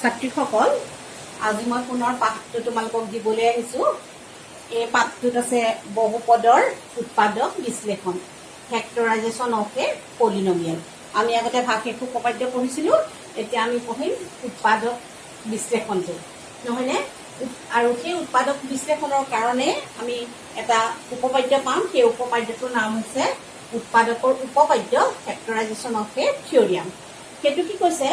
ছাত্ৰীসকল আজি মই পুনৰ পাঠটো তোমালোকক দিবলৈ আহিছো। এই পাঠটোত আছে বহুপদৰ উৎপাদক বিশ্লেষণ, ফেক্টৰাইজেশ্যন অফ এ পলিনমিয়েল। আমি আগতে ভাগশেষ উপপাদ্য পঢ়িছিলো, এতিয়া আমি পঢ়িম উৎপাদক বিশ্লেষণটো, নহয়নে? আৰু সেই উৎপাদক বিশ্লেষণৰ কাৰণে আমি এটা উপপাদ্য পাম। সেই উপপাদ্যটোৰ নাম হৈছে উৎপাদকৰ উপপাদ্য, ফেক্টৰাইজেশ্যন অফ এ থিয়ৰিয়াম। সেইটো কি কৈছে,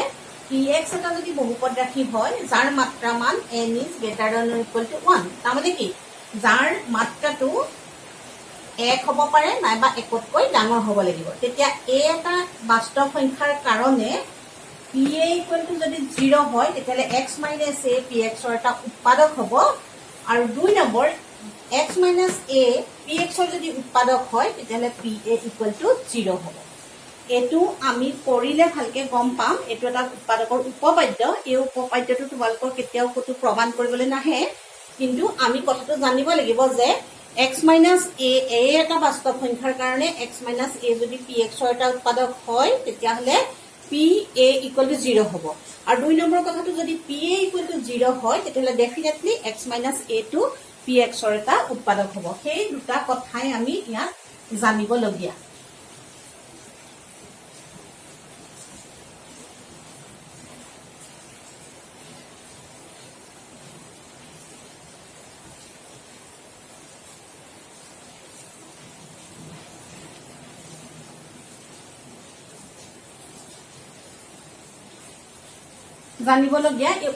px এটা যদি বহুপদ ৰাশি হয় যাৰ মাত্ৰা মান n is greater than or equal to 1, তাৰমানে কি যাৰ মাত্ৰাটো 1 হ'ব পাৰে নাইবা 1তকৈ ডাঙৰ হ'ব লাগিব, তেতিয়া a এটা বাস্তৱ সংখ্যাৰ কাৰণে pa equal to যদি 0 হয় তেতিয়াহ'লে x minus a px ৰ এটা উৎপাদক হ'ব। আৰু 2 number x minus a px ৰ যদি উৎপাদক হয় তেতিয়াহ'লে pa equal to 0 হ'ব। এইটো আমি কৰিলে ভালকে গম পাম, এইটো এটা উৎপাদকৰ উপপাদ্য। এই উপপাদ্যটো তোমালোকৰ কেতিয়াও ক'তো প্ৰমাণ কৰিবলৈ নাহে, কিন্তু আমি কথাটো জানিব লাগিব যে x minus a এটা বাস্তৱ সংখ্যাৰ কাৰণে x minus a যদি px ৰ এটা উৎপাদক হয় তেতিয়াহ'লে pa equal to 0 হ'ব। আৰু 2 নম্বৰ কথাটো যদি pa equal to 0 হয় তেতিয়াহ'লে ডেফিনেটলি x minus a টো px ৰ এটা উৎপাদক হ'ব। সেই দুটা কথাই আমি ইয়াত জানিবলগীয়া। জানিবলগীয়া এই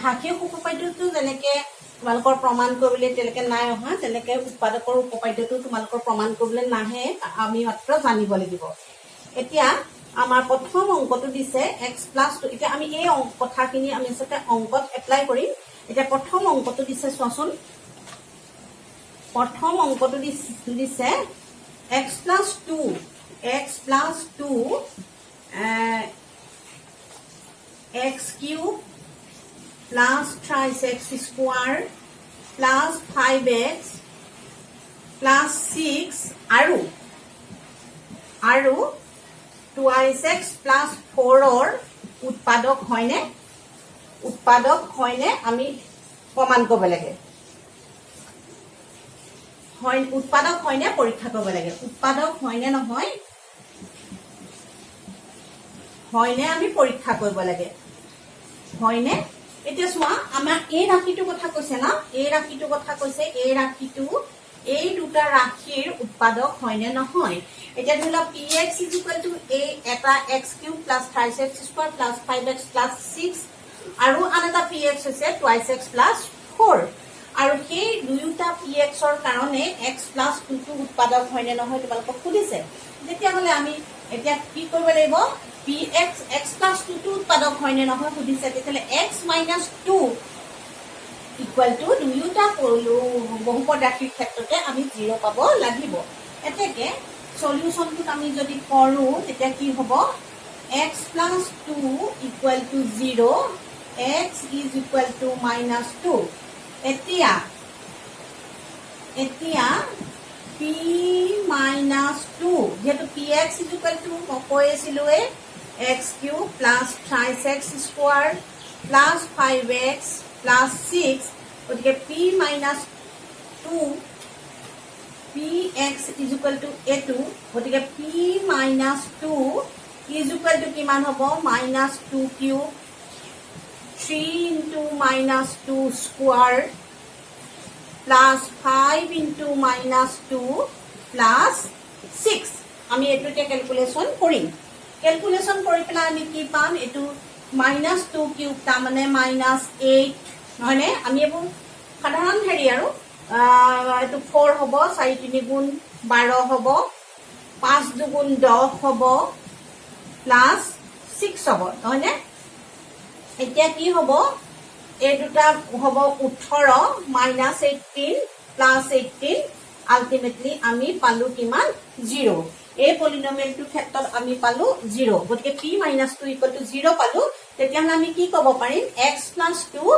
ভাগশেষ উপপাদ্যটো যেনেকে তোমালোকৰ প্ৰমাণ কৰিবলৈ তেনেকে নাই অহা, তেনেকে উৎপাদকৰ উপপাদ্যটো তোমালোকৰ প্ৰমাণ কৰিবলৈ নাহে, আমি মাত্ৰ জানিব লাগিব। এতিয়া আমাৰ প্ৰথম অংকটো দিছে x plus 2। এতিয়া আমি এই কথাখিনি আমি আচলতে অংকত এপ্লাই কৰিম। এতিয়া প্ৰথম অংকটো দিছে, চোৱাচোন। প্ৰথম অংকটো দিছে x plus 2 x cube plus 3x square plus 5x plus 6 আৰু 2x plus 4 উৎপাদক হয়নে আমি প্ৰমাণ কৰিব লাগে। উৎপাদক হয়নে পৰীক্ষা কৰিব লাগে। উৎপাদক হয়নে নহয়, হয়নে আমি পৰীক্ষা কৰিব লাগে, হয়নে? এতিয়া চোৱা, আমাৰ এই ৰাশিটোৰ কথা কৈছে না, এই ৰাশিটোৰ কথা কৈছে, এই ৰাশিটো এই দুটা ৰাশিৰ উৎপাদক হয়নে নহয়। এতিয়া ধৰি লওক px is equal to এটা x cube plus 3x square plus 5x plus 6 আৰু আন এটা px হৈছে 2x plus 4, আৰু সেই দুয়োটা px ৰ কাৰণে x plus 2 টো উৎপাদক হয়নে নহয় তোমালোকক সুধিছে। তেতিয়াহ'লে আমি এতিয়া কি কৰিব লাগিব, px x plus 2 টো উৎপাদক হয়নে নহয় সুধিছে, তেতিয়াহ'লে x minus 2 equal to দুয়োটা বহুপদ ৰাশিৰ ক্ষেত্ৰতে আমি 0 পাব লাগিব। এতেকে সলিউশনটোত আমি যদি কৰো তেতিয়া কি হ'ব, x plus 2 equal to 0, x is equal to minus 2। এতিয়া p minus 2 যেহেতু px is equal to কৈ আছিলোৱে x cube plus 3x square plus 5x plus 6, গতিকে p minus 2 px is equal to a2, গতিকে p minus 2 is equal to কিমান হ'ব, minus 2 cube 3 into minus 2 square plus 5 into minus 2 plus 6। আমি এইটো এতিয়া calculation কৰিম। Calculation কৰি পেলাই আমি কি পাম, এইটো minus 2 cube তাৰমানে minus 8, নহয়নে? আমি এইবোৰ সাধাৰণ হেৰি আৰু এইটো 4 হ'ব, 4 3 গুণ 12 হ'ব, 5 2 গুণ 10 হ'ব প্লাস 6 হ'ব, নহয়নে? এতিয়া কি হ'ব, এই দুটা হ'ব 18 minus 18 plus 18, আলটিমেটলি আমি পালো কিমান, 0। এই পলিনমিয়েলটোৰ ক্ষেত্ৰত আমি পালো 0, গতিকে p minus 2 equal to 0 পালো। তেতিয়াহ'লে আমি কি ক'ব পাৰিম, x plus 2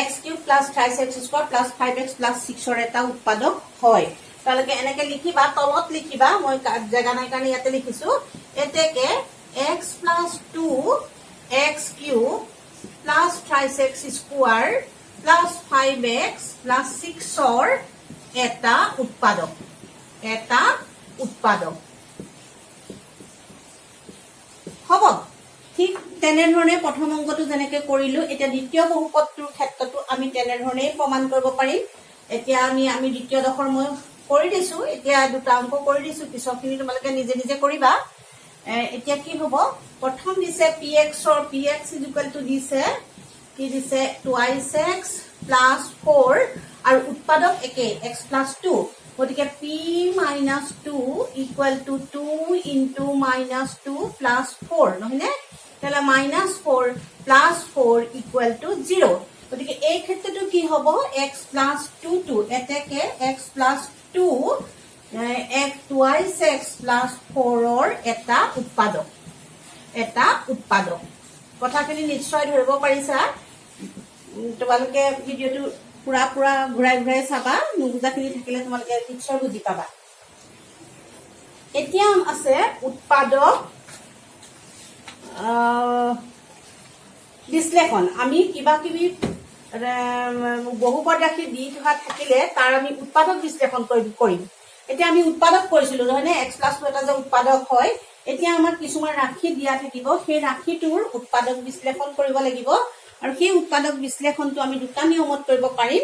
x cube plus 3x square plus 5x plus 6 ৰ এটা উৎপাদক হয়। তালৈকে এনেকে লিখিবা, তলত লিখিবা, মই জাগা নাই কাৰণে ইয়াতে লিখিছো। এতেকে x plus 2 x cube plus 3x square plus 5x plus 6ৰ এটা উৎপাদক হ'ব ঠিক তেনেধৰণে প্ৰথম অংকটো যেনেকৈ কৰিলো এতিয়া দ্বিতীয় বহুপদটোৰ ক্ষেত্ৰতো আমি তেনেধৰণেই প্ৰমাণ কৰিব পাৰিম এতিয়া আমি দ্বিতীয় দশৰ মই কৰি দিছো এতিয়া দুটা অংক কৰি দিছো পিছৰখিনি তোমালোকে নিজে নিজে কৰিবা এতিয়া কি হ'ব প্ৰথম দিছে px ৰ px দিছে কি দিছে 2x প্লাছ 4 আৰু উৎপাদক একে x প্লাছ 2 গতিকে p minus 2 equal to 2 into minus 2 plus 4 নহয়নে তাহলে মাইনাছ 4 প্লাছ 4 ইকুৱেল টু 0 গতিকে এই ক্ষেত্ৰটো কি হ'ব x প্লাছ 2 এতেকে x প্লাছ 2 2x প্লাছ 4ৰ এটা উৎপাদক কথাখিনি নিশ্চয় ধৰিব পাৰিছা তোমালোকে ভিডিঅ'টো পুৰা ঘূৰাই চাবা নুবুজাখিনি থাকিলে তোমালোকে নিশ্চয় বুজি পাবা এতিয়া আছে উৎপাদক বিশ্লেষণ আমি কিবা কিবি বহুপদ ৰাশি দি থকা থাকিলে তাৰ আমি উৎপাদক বিশ্লেষণ কৰিম এতিয়া আমি উৎপাদক কৰিছিলো নহয়নে x প্লাছ 2 এটা যে উৎপাদক হয় এতিয়া আমাৰ কিছুমান ৰাশি দিয়া থাকিব সেই ৰাশিটোৰ উৎপাদক বিশ্লেষণ কৰিব লাগিব আৰু সেই উৎপাদক বিশ্লেষণটো আমি দুটা নিয়মত কৰিব পাৰিম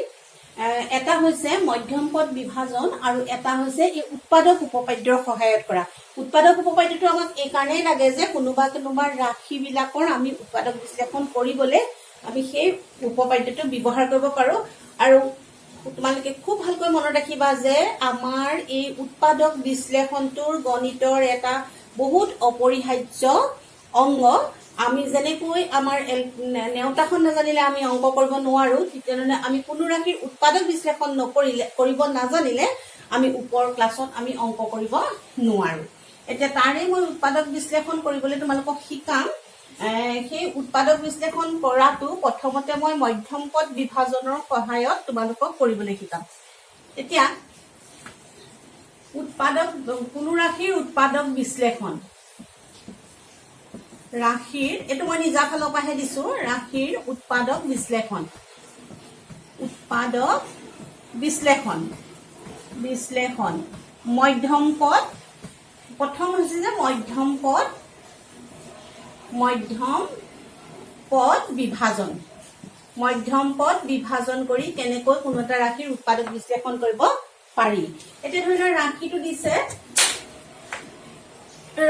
এটা হৈছে মধ্যম পদ বিভাজন আৰু এটা হৈছে এই উৎপাদক উপপাদ্যৰ সহায়ত কৰা উৎপাদক উপপাদ্যটো আমাক এই কাৰণেই লাগে যে কোনোবা ৰাশিবিলাকৰ আমি উৎপাদক বিশ্লেষণ কৰিবলৈ আমি সেই উপপাদ্যটো ব্যৱহাৰ কৰিব পাৰো আৰু তোমালোকে খুব ভালকৈ মনত ৰাখিবা যে আমাৰ এই উৎপাদক বিশ্লেষণটোৰ গণিতৰ এটা বহুত অপৰিহাৰ্য অংগ আমি যেনেকৈ আমাৰ নেওতাখন নাজানিলে আমি অংক কৰিব নোৱাৰো ঠিক তেনেদৰে আমি কোনো ৰাশিৰ উৎপাদক বিশ্লেষণ কৰিব নাজানিলে আমি ওপৰ ক্লাছত আমি অংক কৰিব নোৱাৰো এতিয়া তাৰে মই উৎপাদক বিশ্লেষণ কৰিবলৈ তোমালোকক শিকাম সেই উৎপাদক বিশ্লেষণ কৰাটো প্ৰথমতে মই মধ্যম পদ বিভাজনৰ সহায়ত তোমালোকক কৰিবলৈ শিকাম এতিয়া কোনো ৰাশিৰ উৎপাদক বিশ্লেষণ ৰাশিৰ এটো মই নিজা ফালৰ পৰাহে দিছো ৰাশিৰ উৎপাদক বিশ্লেষণ মধ্যম পদ প্ৰথম হৈছে যে মধ্যম পদ বিভাজন কৰি কেনেকৈ কোনো এটা ৰাশিৰ উৎপাদক বিশ্লেষণ কৰিব পাৰি এতিয়া ধৰি লোৱা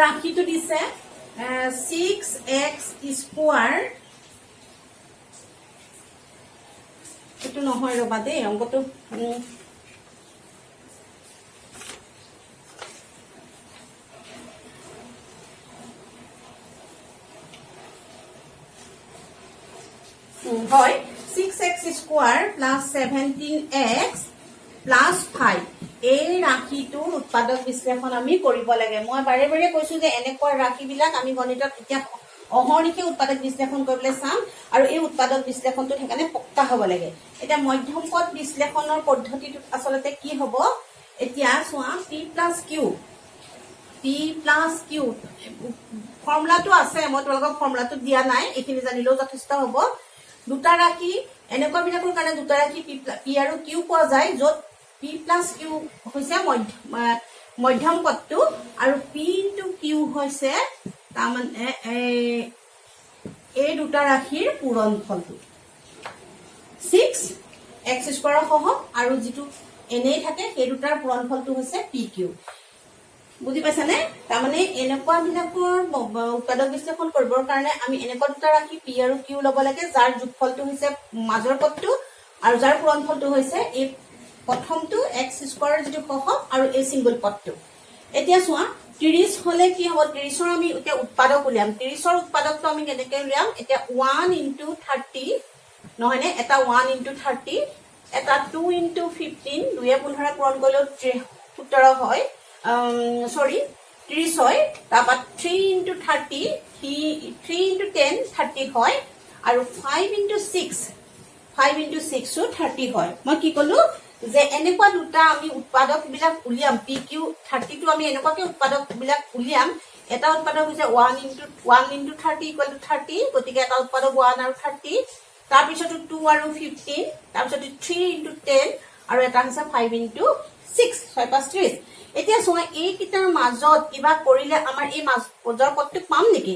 ৰাশিটো দিছে 6x স্কোৱাৰ এটো নহয় ৰবা দেই অংকটো হয় 6x square plus 17x plus 5 এই ৰাশিটোৰ উৎপাদক বিশ্লেষণ আমি কৰিব লাগে মই বাৰে বাৰে কৈছো যে এনেকুৱা ৰাশিবিলাক আমি গণিতত এতিয়া অহৰ্নিশে উৎপাদক বিশ্লেষণ কৰিবলৈ চাম আৰু এই উৎপাদক বিশ্লেষণটো সেইকাৰণে পক্কা হ'ব লাগে এতিয়া মধ্যম পদ বিশ্লেষণৰ পদ্ধতিটো আচলতে কি হ'ব এতিয়া চোৱা p প্লাছ q ফৰ্মুলাটো আছে মই তোমালোকক ফৰ্মুলাটো দিয়া নাই এইখিনি জানিলেও যথেষ্ট হ'ব দুটা ৰাশি এনেকুৱা বিলাকৰ কাৰণে দুটা ৰাশি p আৰু q পোৱা যায় য'ত p প্লাছ q হৈছে মধ্যম পদটো আৰু p ইনটু q হৈছে তাৰমানে এই দুটা ৰাশিৰ পূৰণফলটো 6x স্কোৱাৰৰ সহগ আৰু যিটো এনেই থাকে সেই দুটাৰ পূৰণফলটো হৈছে pq বুজি পাইছানে তাৰমানে এনেকুৱা বিলাকৰ উৎপাদক বিশ্লেষণ কৰিবৰ কাৰণে আমি এনেকুৱা দুটা ৰাশি p আৰু q ল'ব লাগে যাৰ যোগফলটো হৈছে মাজৰ পদটো আৰু যাৰ পূৰণফলটো হৈছে এই প্ৰথমটো x স্কোৱাৰৰ যিটো সহগ আৰু এই সিঙ্গল পদটো এতিয়া চোৱা 30 হলে কি হ'ব 30ৰ আমি এতিয়া উৎপাদক উলিয়াম 30ৰ উৎপাদকটো আমি কেনেকৈ উলিয়াম এতিয়া 1 ইনটু 30 নহয়নে এটা 1 ইনটু 30 এটা 2 ইনটু 15 দুয়ে 15 পূৰণ কৰিলেও 17 হয় সৰি 30 হয় তাৰপৰা 3 ইনটু 30 3 ইনটু 10 30 হয় আৰু 5 ইনটু 6 ও 30 হয় মই কি ক'লো যে এনেকুৱা দুটা আমি উৎপাদক বিলাক উলিয়াম pq 30 টো আমি এনেকুৱাকে উৎপাদক বিলাক উলিয়াম এটা উৎপাদক হৈছে 1 into 30 equal to 30 গতিকে এটা উৎপাদক 1 আৰু 30 তাৰ পিছতো 2 আৰু 15 তাৰ পিছতো 3 into 10 আৰু এটা হৈছে 5 into 6 6 5 30 এতিয়া সোৱা এই কিটাৰ মাজত কিবা কৰিলে আমাৰ এই মাজৰ পদটো পাম নেকি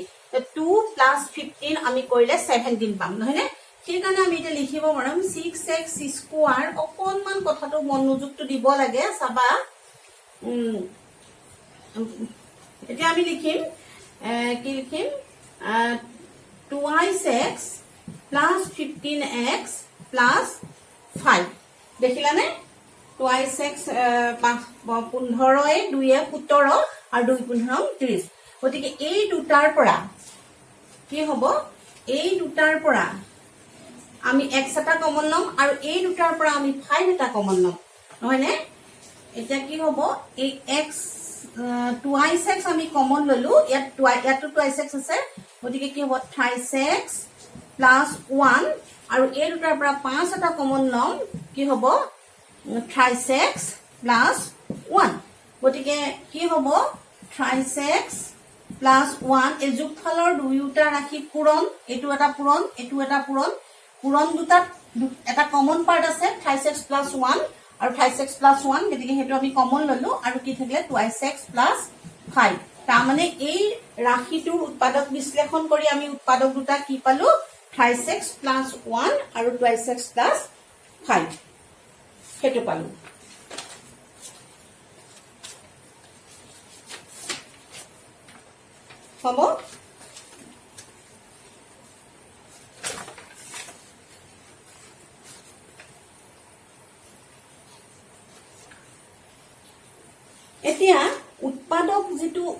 2 plus 15 আমি কৰিলে 17 পাম নহয় নে সেই কাৰণে আমি এটা লিখিব পাৰোম 6x square অকনমান কথাটো মনোযোগটো দিব লাগে চাবা এতিয়া আমি লিখিম কি লিখিম 2x plus 15x plus 5 দেখিলানে 2x 15 এ 2 এ 17 আৰু 2 15 30 গতিকে এই দুটাৰ পৰা কি হ'ব এই দুটাৰ পৰা আমি x এটা কমন লম আৰু এই দুটাৰ পৰা আমি 5 এটা কমন লম নহয় নে এটা কি হ'ব এই x 2x আমি কমন ললো ইয়াতো 2x আছে গতিকে কি হ'ব 3x plus 1 আৰু এই দুটাৰ পৰা 5 এটা কমন লম কি হ'ব 3x plus 1 গতিকে কি হ'ব 3x plus 1 এই যোগফলৰ দুয়োটা ৰাশি পূৰণ এটো এটা পূৰণ পূৰণ দুটা এটা কমন পাৰ্ট আছে 3x plus 1 আৰু 3x plus 1 গতিকে হেতু আমি কমন ললো আৰু কি থাকিলে 2x plus 5 তাৰ মানে এই ৰাশিটোৰ উৎপাদক বিশ্লেষণ কৰি আমি উৎপাদক দুটা কি পালো 3x plus 1 আৰু 2x plus 5 হেতু পালো হ'ব এতিয়া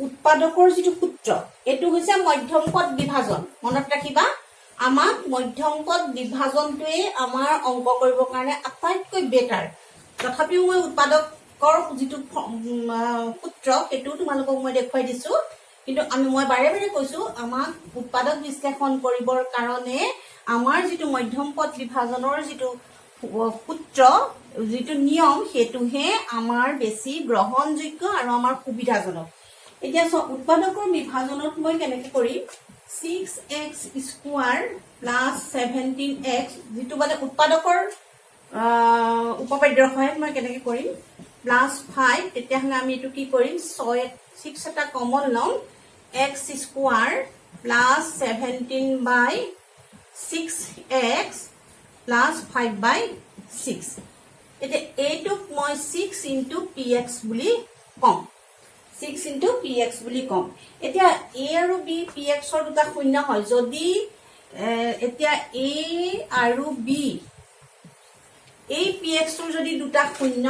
উৎপাদকৰ যিটো সূত্ৰ এটো হৈছে মধ্যম পদ বিভাজন মনত ৰাখিবা আমাক মধ্যম পদ বিভাজনটোৱে আমাৰ অংক কৰিবৰ কাৰণে আটাইতকৈ বেটাৰ তথাপিও মই উৎপাদকৰ যিটো সূত্ৰ এটো তোমালোকক মই দেখুৱাই দিছো কিন্তু মই বাৰে বাৰে কৈছো আমাক উৎপাদক বিশ্লেষণ কৰিবৰ কাৰণে আমাৰ যিটো মধ্যম পদ বিভাজনৰ যিটো সূত্ৰ যিটো নিয়ম হেতুহে আমাৰ বেছি গ্ৰহণযোগ্য আৰু আমাৰ সুবিধাজনক এতিয়া উৎপাদকৰ বিভাজনত মই কেনেকৈ কৰিম 6x square plus 17x যিটো মানে উৎপাদকৰ উপপাদ্যৰ সহায়ত মই কেনেকৈ কৰিম plus 5 তেতিয়াহলে আমি এটো কি কৰিম 6 এটা কমন লম x square plus 17 by 6x plus 5 by 6 এটা এটুক মই 6 into px বুলি কম 6 into px বুলি কম এতিয়া a আৰু b px ৰ দুটা শূন্য হয় যদি এতিয়া a আৰু b এই px ৰ যদি দুটা শূন্য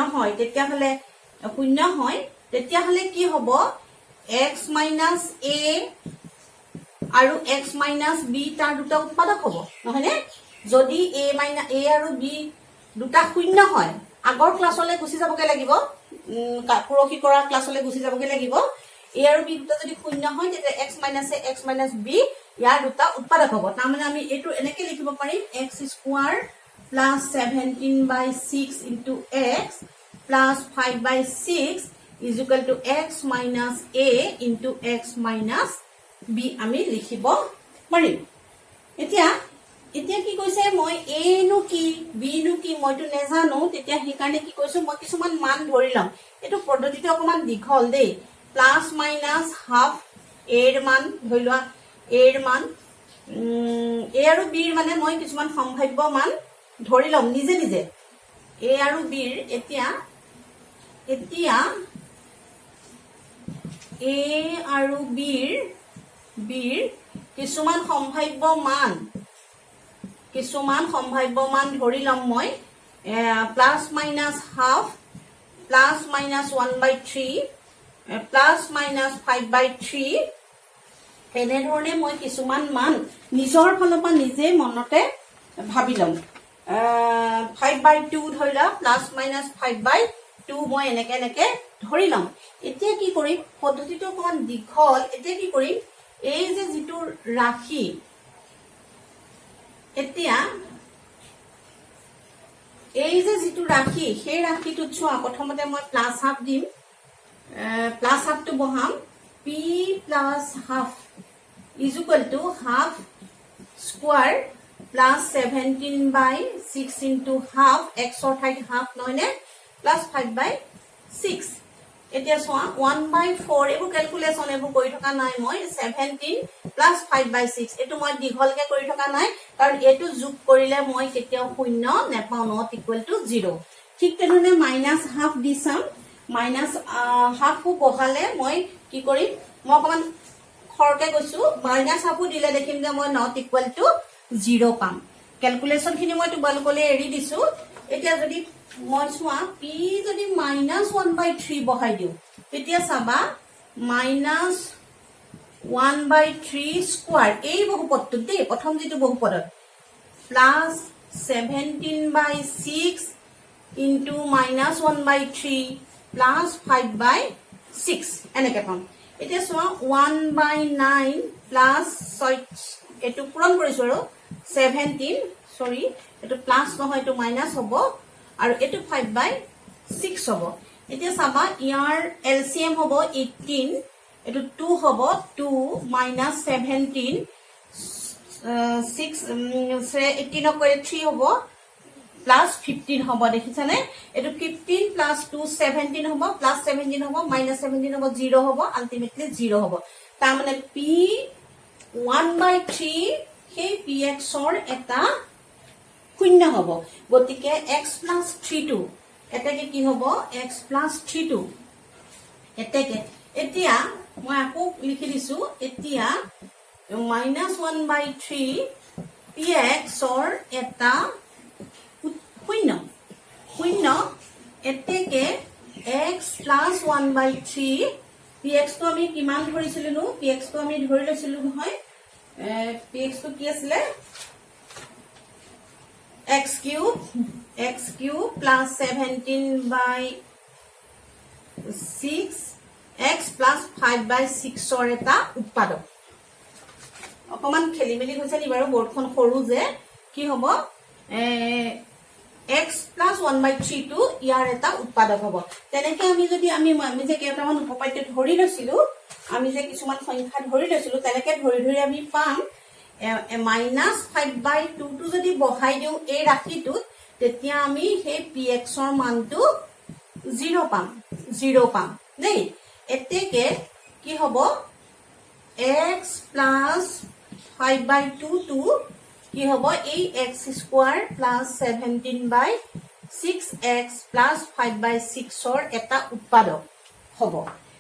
হয় তেতিয়াহলে কি হ'ব x minus a আৰু x minus b তাৰ দুটা উৎপাদক হ'ব নহয়নে যদি a আৰু b দুটা শূন্য হয় আগৰ ক্লাছলৈ গুছি যাবগে লাগিব পুৰখি কৰা ক্লাছলৈ গুছি যাবগে লাগিব a আৰু b দুটা যদি শূন্য হয় তেতিয়া x minus a x minus b ইয়াৰ দুটা উৎপাদক হ'ব তাৰ মানে আমি এটো এনেকৈ লিখিব পাৰিম x square plus 17 by 6 into x plus 5 by 6 is equal to x minus a into x minus b আমি লিখিব পাৰিম এতিয়া কি কৈছে মই a নো কি b নো কি মইটো নেজানো তেতিয়া হি কাৰণে কি কৈছো মই কিছুমান মান ধৰি লম এটো পদ্ধতিটো অকমান দীঘল দেই প্লাস মাইনাস হাফ a এর মান ধৰি লোৱা a এৰ মান a আৰু b এৰ মানে মই কিছুমান সম্ভাব্য মান ধৰি লম নিজে a আৰু b এৰ এতিয়া a আৰু b এৰ কিছুমান সম্ভাব্য মান ধৰি লম মই plus minus half plus minus 1/3 plus minus 5/3 এনে ধৰণে মই কিছুমান মান নিজৰ ফালৰ পৰা নিজে মনতে ভাবি লম 5/2 ধৰিলা প্লাস মাইনাস 5/2 মই এনেকে ধৰি লম এতিয়া কি কৰিম পদ্ধতিটো অকমান দীঘল এতিয়া কি কৰিম এই যে যিটো ৰাশি এতিয়া এই যে যিটো ৰাশি সেই ৰাশিটো ছোৱা প্ৰথমতে মই প্লাস হাফ দিম প্লাস হাফটো বহাম p plus half is equal to half square plus 17 by 6 into half x or height half noine plus 5 by 6 এতিয়া সোয়া 1 by 4 এবো ক্যালকুলেশন এবো কৰি থকা নাই মই 17 plus 5 by 6 এটো মই দীঘলকে কৰি থকা নাই কাৰণ এটো যোগ কৰিলে মই কেতিয়াও শূন্য নেপাও not equal to 0 ঠিক তেনে মাইনাস হাফ দিছাম মাইনাস হাফ বহালে মই কি কৰিম মই অকমান খৰকে কৈছো মাইনাস হাফ দিলে দেখিম যে মই not equal to 0 পাম ক্যালকুলেশন খিনি মই তোমালোকলে এৰি দিছো এতিয়া যদি মই সোয়া p যদি -1/3 বহাই দিও তেতিয়া সাবা -1/3 স্কয়ার এই বহুপদটো দে প্ৰথম যেটো বহুপদত প্লাস 17/6 into -1/3 plus 5/6 এনেকে পাম এতিয়া সোয়া 1/9 plus 6 এটো পূৰণ কৰিছো আৰু 17 সৰি এটো প্লাস নহয় এটো মাইনাস হ'ব আৰু এটো 5/6 হ'ব এতিয়া সাবা ইয়াৰ এলসিএম হ'ব 18 এটো 2 হ'ব 2 - 17 6 18 করে 3 হ'ব plus 15 হ'ব দেখিছানে এটো 15 plus 2 17 হ'ব plus 17 হ'ব minus 17 হ'ব 0 হ'ব আলটিমেটলি 0 হ'ব তাৰ মানে p 1/3 সেই px ৰ এটা শূন্য হ'ব গতিকে x plus 32 এটাকে কি হ'ব x plus 32 এটাকে এতিয়া মই আকৌ লিখি দিছো এতিয়া -1/3 px ৰ এটা শূন্য শূন্য এটাকে x plus 1/3 px তো আমি কিমান ধৰিছিলো px তো আমি ধৰি লৈছিলো নহয় px তো কি আছিল x cube plus 17/6 x plus 5/6 ৰ এটা উৎপাদক অকমান খেলিমেলি হৈছে নি বাৰু বৰ্ডখন সৰু যে কি হ'ব x plus 1/3 টো ইয়াৰ এটা উৎপাদক হ'ব তেনেকে আমি যদি আমি যে কেইটামান উপপাদ্য ধৰি লৈছিলো আমি যে কিছুমান সংখ্যা ধৰি লৈছিলো তেনেকে ধৰি আমি পাম -5/2 টো যদি বহাই দিও এই ৰাশিটোত তেতিয়া আমি সেই px ৰ মানটো 0 পাম দেই এতেকে কি হ'ব x plus 5/2 টো কি হ'ব এই x square plus 17/6x plus 5/6 ৰ এটা উৎপাদক হ'ব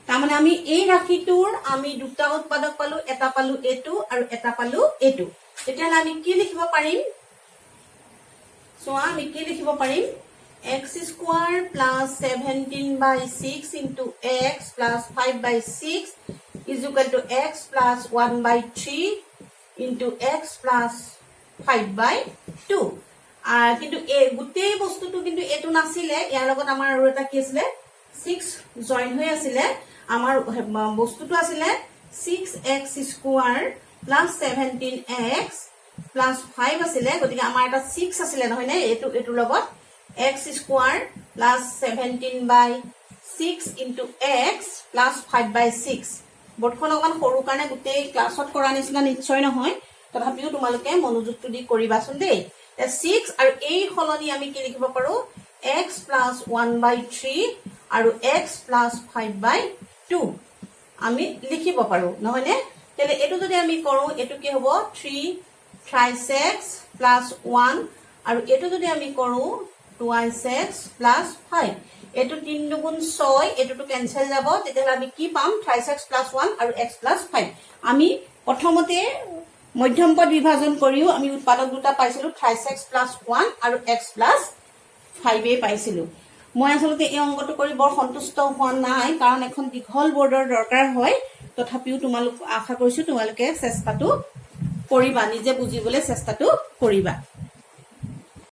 তাৰ মানে আমি এই ৰাশিটোৰ আমি দুটা উৎপাদক পালো এটা পালো এটো আৰু এটা পালো এটো তেতিয়া আমি কি লিখিব পাৰিম আমি কি লিখিব পাৰিম x square plus 17/6 into x plus 5/6 is equal to x plus 1/3 into x plus 5/2 কিন্তু এই গোটেই বস্তুটো কিন্তু এটো নাছিলে ইয়াৰ লগত আমাৰ আৰু এটা কি আছিল 6 জয়েন হৈ আছিল আমাৰ বস্তুটো আছিল 6x square plus 17x plus 5 আছিল গতিকে আমাৰ এটা 6 আছিল নহয় নে এটো লগত x square plus 17/6 into x plus 5/6 বৰ্ডখন অকন সৰু কাৰণে গোটেই ক্লাছত কৰা নিচিনা নিশ্চয় নহয় তথাপিও তোমালোকে মনোযোগটো দি কৰিবাচোন দেই 6 আৰু এই খলনি আমি কি লিখিব পাৰো x plus 1/3 আৰু x plus 5/2 আমি লিখিব পাৰো নহয় নে তেলে এটো যদি আমি কৰো এটো কি হ'ব 3 thrice x plus 1 আৰু এটো যদি আমি কৰো twice x plus 5 এটো 3 দুগুণ 6 এটোটো ক্যান্সেল যাব তেতিয়া আমি কি পাম thrice x plus 1 আৰু x plus 5 আমি প্ৰথমতে মধ্যমপদ বিভাজন কৰিও আমি উৎপাদক দুটা পাইছিলো thrice x plus 1 আৰু x plus 5 এ পাইছিলো মই আসলতে এই অংকটো কৰি বৰ সন্তুষ্ট হোৱা নাই কাৰণ এখন দীঘল বৰ্ডৰ দৰকাৰ হয় তথাপিও তোমালোক আশা কৰিছো তোমালোকে চেষ্টাটো কৰিবা নিজে বুজিবলৈ চেষ্টাটো কৰিবা